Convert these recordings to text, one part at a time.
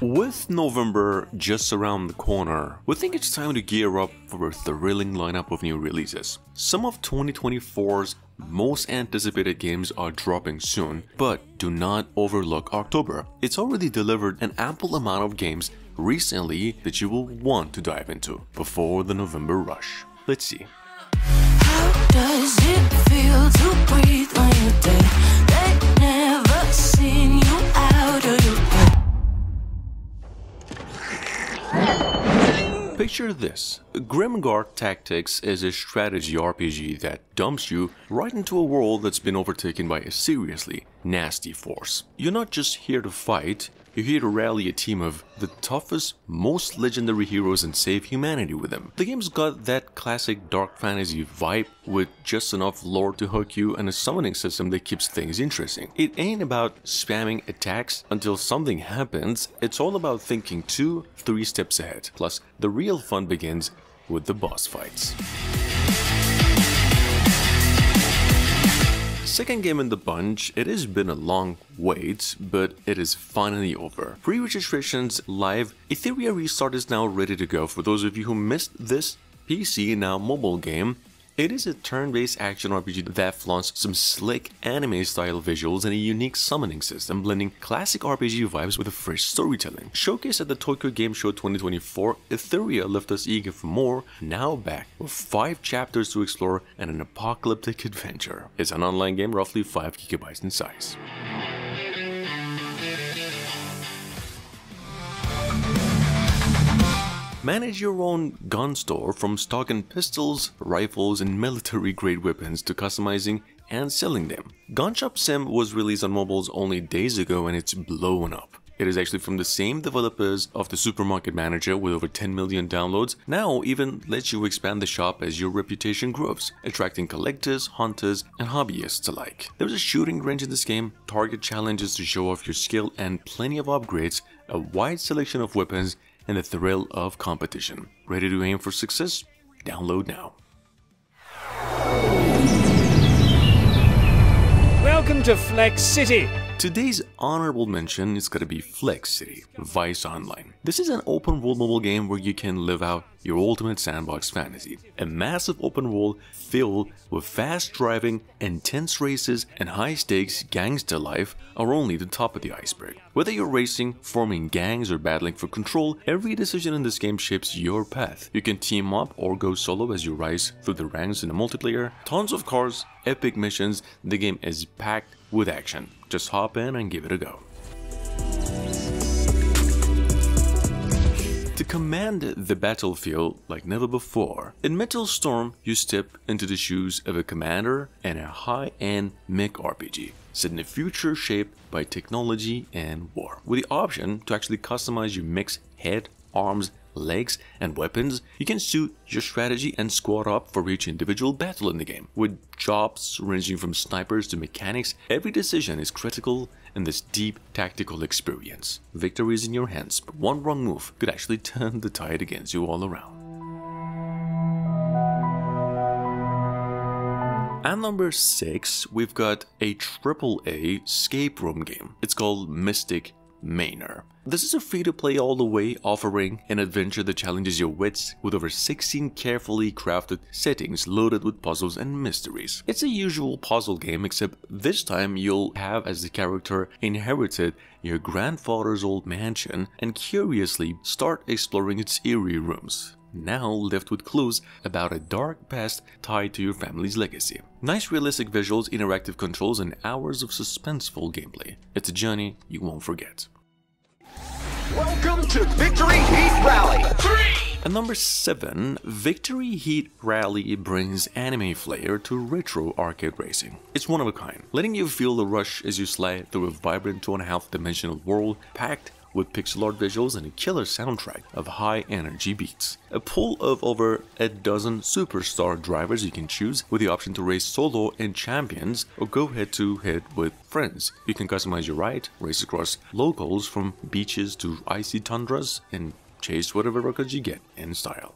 With November just around the corner, we think it's time to gear up for a thrilling lineup of new releases. Some of 2024's most anticipated games are dropping soon, but do not overlook October. It's already delivered an ample amount of games recently that you will want to dive into before the November rush. Let's see. How does it feel to breathe when you're dead? They never seen you out of your head. Picture this. Grimguard Tactics is a strategy RPG that dumps you right into a world that's been overtaken by a seriously nasty force. You're not just here to fight, you're here to rally a team of the toughest, most legendary heroes and save humanity with them. The game's got that classic dark fantasy vibe with just enough lore to hook you and a summoning system that keeps things interesting. It ain't about spamming attacks until something happens, it's all about thinking 2-3 steps ahead. Plus, the real fun begins with the boss fights. Second game in the bunch, it has been a long wait, but it is finally over. Pre-registration's live, Etheria Restart is now ready to go for those of you who missed this PC now mobile game. It is a turn-based action RPG that flaunts some slick anime-style visuals and a unique summoning system, blending classic RPG vibes with a fresh storytelling. Showcased at the Tokyo Game Show 2024, Etheria left us eager for more, now back with 5 chapters to explore and an apocalyptic adventure. It's an online game roughly 5 GB in size. Manage your own gun store, from stocking pistols, rifles, and military-grade weapons to customizing and selling them. Gunshop Sim was released on mobiles only days ago and it's blown up. It is actually from the same developers of the Supermarket Manager with over 10 million downloads. Now even lets you expand the shop as your reputation grows, attracting collectors, hunters, and hobbyists alike. There's a shooting range in this game, target challenges to show off your skill, and plenty of upgrades, a wide selection of weapons, and the thrill of competition. Ready to aim for success? Download now. Welcome to Flex City. Today's honorable mention is gonna be Flex City, Vice Online. This is an open world mobile game where you can live out your ultimate sandbox fantasy. A massive open world filled with fast driving, intense races, and high stakes gangster life are only the top of the iceberg. Whether you're racing, forming gangs, or battling for control, every decision in this game shapes your path. You can team up or go solo as you rise through the ranks in the multiplayer. Tons of cars, epic missions, the game is packed with action. Just hop in and give it a go. To command the battlefield like never before, in Metal Storm you step into the shoes of a commander in a high-end mech RPG, set in a future shaped by technology and war. With the option to actually customize your mech's head, arms, legs, and weapons, you can suit your strategy and squad up for each individual battle in the game. With jobs ranging from snipers to mechanics, every decision is critical in this deep tactical experience. Victory is in your hands, but one wrong move could actually turn the tide against you all around. At number 6, we've got a AAA escape room game. It's called Mystic Manor. This is a free-to-play all the way, offering an adventure that challenges your wits with over 16 carefully crafted settings loaded with puzzles and mysteries. It's a usual puzzle game, except this time you'll have as the character inherited your grandfather's old mansion and curiously start exploring its eerie rooms, now left with clues about a dark past tied to your family's legacy. Nice realistic visuals, interactive controls, and hours of suspenseful gameplay. It's a journey you won't forget. Welcome to Victory Heat Rally! At number 7, Victory Heat Rally brings anime flair to retro arcade racing. It's one of a kind, letting you feel the rush as you slide through a vibrant 2.5-dimensional world packed with pixel art visuals and a killer soundtrack of high-energy beats. A pool of over a dozen superstar drivers you can choose, with the option to race solo and champions or go head-to-head with friends. You can customize your ride, race across locals from beaches to icy tundras, and chase whatever records you get in style.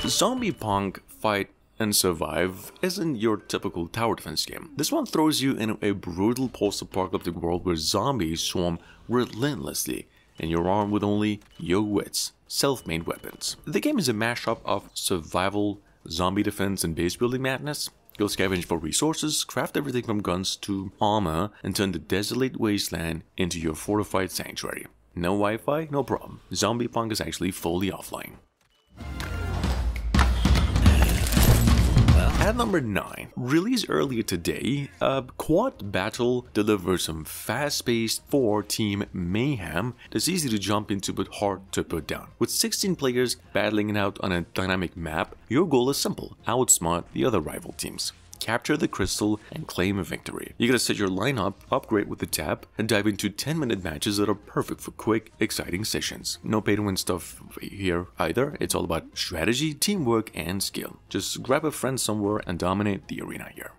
Zombie Punk Fight and Survive isn't your typical tower defense game. This one throws you in a brutal post-apocalyptic world where zombies swarm relentlessly, and you're armed with only your wits, self-made weapons. The game is a mashup of survival, zombie defense, and base building madness. You'll scavenge for resources, craft everything from guns to armor, and turn the desolate wasteland into your fortified sanctuary. No Wi-Fi? No problem. Zombie Punk is actually fully offline. At number 9, released earlier today, Quad Battle delivers some fast-paced 4-team mayhem that's easy to jump into but hard to put down. With 16 players battling it out on a dynamic map, your goal is simple: outsmart the other rival teams. Capture the crystal and claim a victory. You gotta set your lineup, upgrade with the tab, and dive into 10-minute matches that are perfect for quick, exciting sessions. No pay-to-win stuff here either. It's all about strategy, teamwork, and skill. Just grab a friend somewhere and dominate the arena here.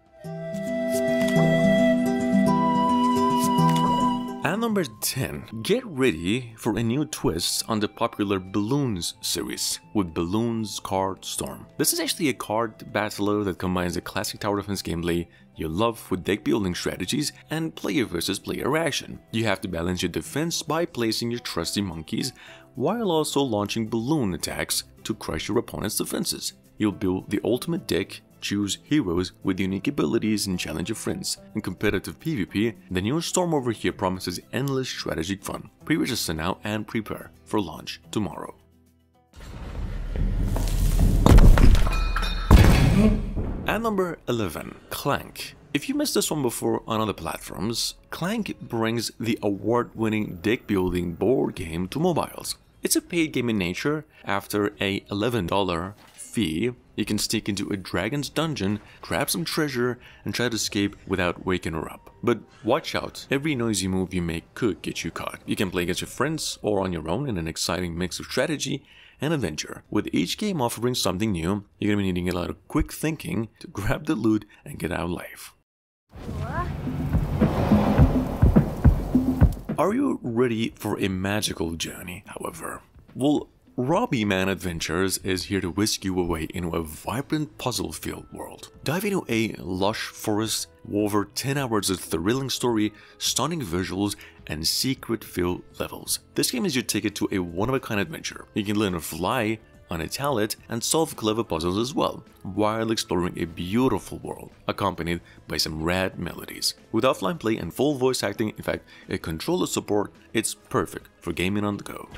At number 10, get ready for a new twist on the popular Balloons series with Balloons Card Storm. This is actually a card battler that combines the classic tower defense gameplay you love with deck building strategies and player versus player action. You have to balance your defense by placing your trusty monkeys while also launching balloon attacks to crush your opponent's defenses. You'll build the ultimate deck, choose heroes with unique abilities, and challenge your friends. In competitive PvP, the new Storm over here promises endless strategic fun. Pre-register now and prepare for launch tomorrow. At number 11, Clank. If you missed this one before on other platforms, Clank brings the award-winning deck-building board game to mobiles. It's a paid game in nature. After a $11 fee, you can sneak into a dragon's dungeon, grab some treasure, and try to escape without waking her up. But watch out, every noisy move you make could get you caught. You can play against your friends or on your own in an exciting mix of strategy and adventure. With each game offering something new, you're gonna be needing a lot of quick thinking to grab the loot and get out alive. Are you ready for a magical journey, however? Well, Robbie Man Adventures is here to whisk you away into a vibrant puzzle-filled world. Dive into a lush forest, over 10 hours of thrilling story, stunning visuals, and secret-filled levels. This game is your ticket to a one-of-a-kind adventure. You can learn to fly on a talent and solve clever puzzles as well, while exploring a beautiful world, accompanied by some rad melodies. With offline play and full voice acting, in fact, a controller support, it's perfect for gaming on the go.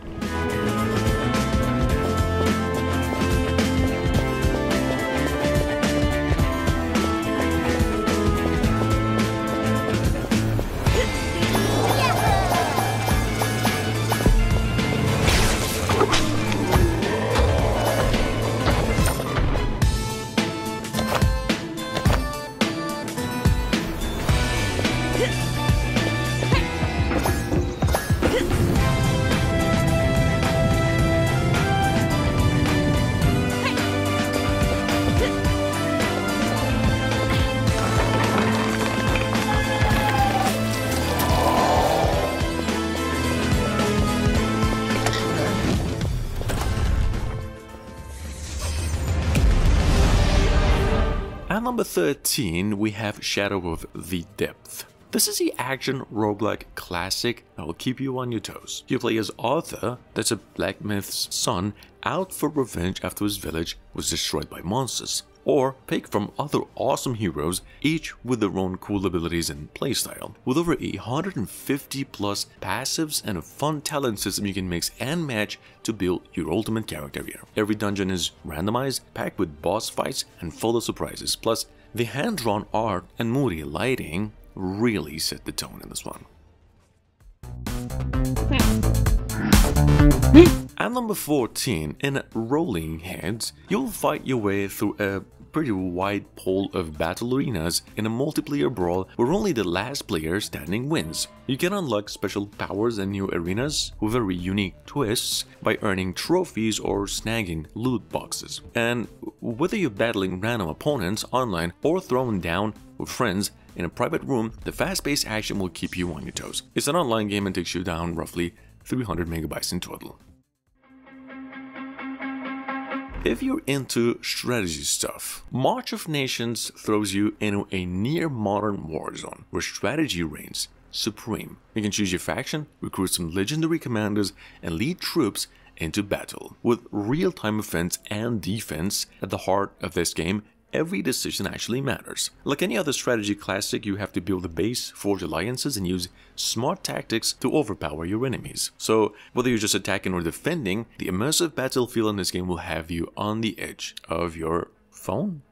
At number 13, we have Shadow of the Depth. This is the action roguelike classic that will keep you on your toes. You play as Arthur, that's a blacksmith's son, out for revenge after his village was destroyed by monsters. Or pick from other awesome heroes, each with their own cool abilities and playstyle. With over 150 plus passives and a fun talent system you can mix and match to build your ultimate character here. Every dungeon is randomized, packed with boss fights and full of surprises. Plus, the hand-drawn art and moody lighting really set the tone in this one. At number 14, in Rolling Heads, you'll fight your way through a pretty wide pool of battle arenas in a multiplayer brawl where only the last player standing wins. You can unlock special powers and new arenas with very unique twists by earning trophies or snagging loot boxes. And whether you're battling random opponents online or throwing down with friends in a private room, the fast-paced action will keep you on your toes. It's an online game and takes you down roughly 300 megabytes in total. If you're into strategy stuff, March of Nations throws you into a near-modern war zone where strategy reigns supreme. You can choose your faction, recruit some legendary commanders, and lead troops into battle. With real-time offense and defense at the heart of this game, every decision actually matters. Like any other strategy classic, you have to build a base, forge alliances, and use smart tactics to overpower your enemies. So whether you're just attacking or defending, the immersive battlefield in this game will have you on the edge of your phone.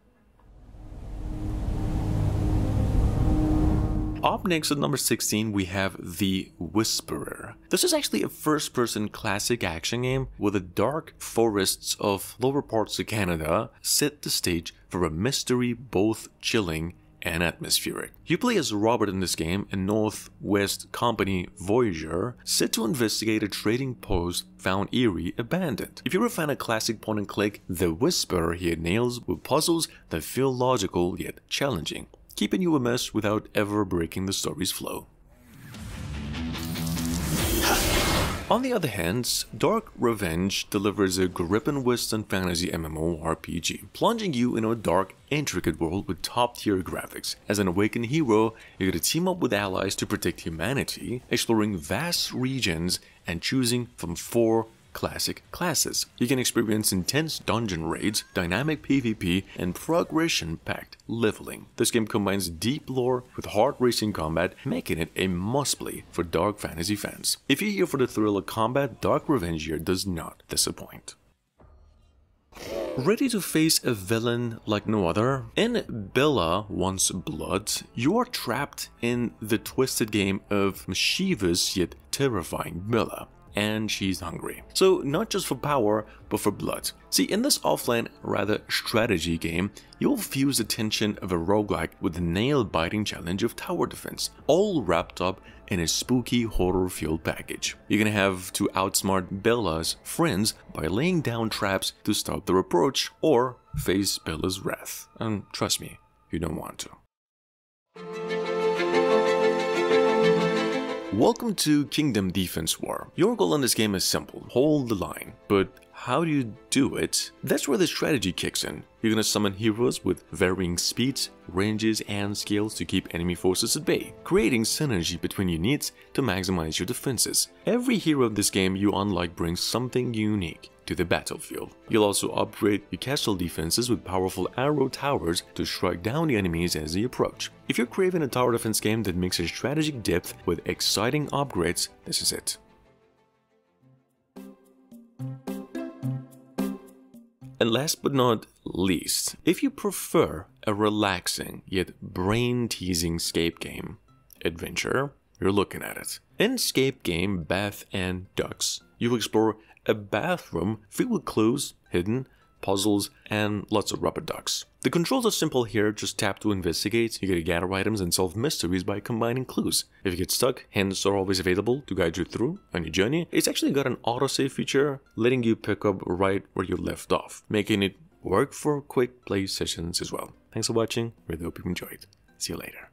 Up next at number 16, we have The Whisperer. This is actually a first-person classic action game where the dark forests of lower parts of Canada set the stage for a mystery both chilling and atmospheric. You play as Robert in this game, a Northwest Company voyager set to investigate a trading post found eerie abandoned. If you're a fan of classic point-and-click, The Whisperer here nails with puzzles that feel logical yet challenging, keeping you immersed without ever breaking the story's flow. On the other hand, Dark Revenge delivers a gripping Western fantasy MMORPG, plunging you into a dark, intricate world with top-tier graphics. As an awakened hero, you get to team up with allies to protect humanity, exploring vast regions and choosing from 4 classic classes. You can experience intense dungeon raids, dynamic PvP, and progression-packed leveling. This game combines deep lore with heart-racing combat, making it a must-play for dark fantasy fans. If you're here for the thrill of combat, Dark Revenge here does not disappoint. Ready to face a villain like no other? In Bella Wants Blood, you are trapped in the twisted game of mischievous yet terrifying Bella, and she's hungry. So not just for power, but for blood. See, in this offline, rather strategy game, you'll fuse the tension of a roguelike with the nail-biting challenge of tower defense, all wrapped up in a spooky horror-fueled package. You're gonna have to outsmart Bella's friends by laying down traps to stop their approach, or face Bella's wrath. And trust me, you don't want to. Welcome to Kingdom Defense War. Your goal in this game is simple, hold the line. But how do you do it? That's where the strategy kicks in. You're gonna summon heroes with varying speeds, ranges, and skills to keep enemy forces at bay, creating synergy between units to maximize your defenses. Every hero of this game you unlock brings something unique to the battlefield. You'll also upgrade your castle defenses with powerful arrow towers to strike down the enemies as they approach. If you're craving a tower defense game that mixes strategic depth with exciting upgrades, this is it. And last but not least, if you prefer a relaxing yet brain-teasing escape game adventure, you're looking at it. In escape game Bath and Ducks, you explore a bathroom filled with clues, hidden puzzles, and lots of rubber ducks. The controls are simple here, just tap to investigate, you get to gather items and solve mysteries by combining clues. If you get stuck, hints are always available to guide you through on your journey. It's actually got an autosave feature, letting you pick up right where you left off, making it work for quick play sessions as well. Thanks for watching, really hope you enjoyed. See you later.